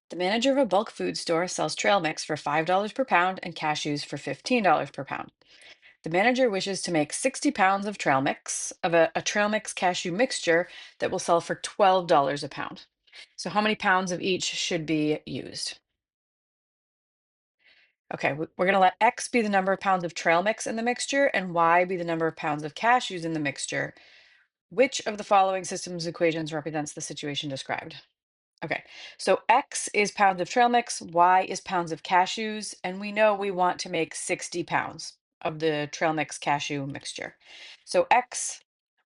The manager of a bulk food store sells trail mix for $5 per pound and cashews for $15 per pound. The manager wishes to make 60 pounds of trail mix, of a trail mix cashew mixture that will sell for $12 a pound. So, how many pounds of each should be used? Okay, we're going to let X be the number of pounds of trail mix in the mixture and Y be the number of pounds of cashews in the mixture. Which of the following systems equations represents the situation described? Okay, so X is pounds of trail mix, Y is pounds of cashews, and we know we want to make 60 pounds of the trail mix cashew mixture. So X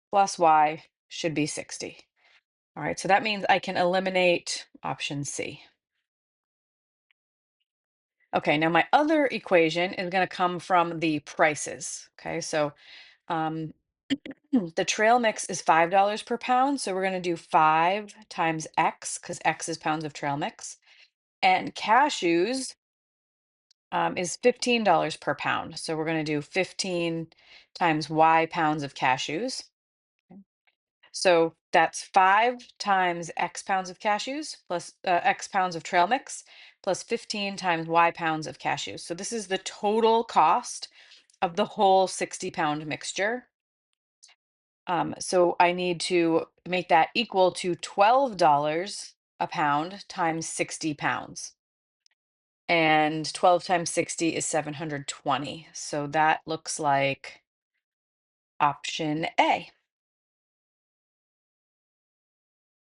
plus Y should be 60. All right, so that means I can eliminate option C. Okay, now my other equation is going to come from the prices. Okay, so um, the trail mix is $5 per pound, so we're going to do 5 times X because X is pounds of trail mix. And cashews is $15 per pound. So we're going to do 15 times Y pounds of cashews. Okay. So that's 5 times X pounds of cashews plus X pounds of trail mix plus 15 times Y pounds of cashews. So this is the total cost of the whole 60-pound mixture. So I need to make that equal to $12 a pound times 60 pounds. And 12 times 60 is 720. So that looks like option A.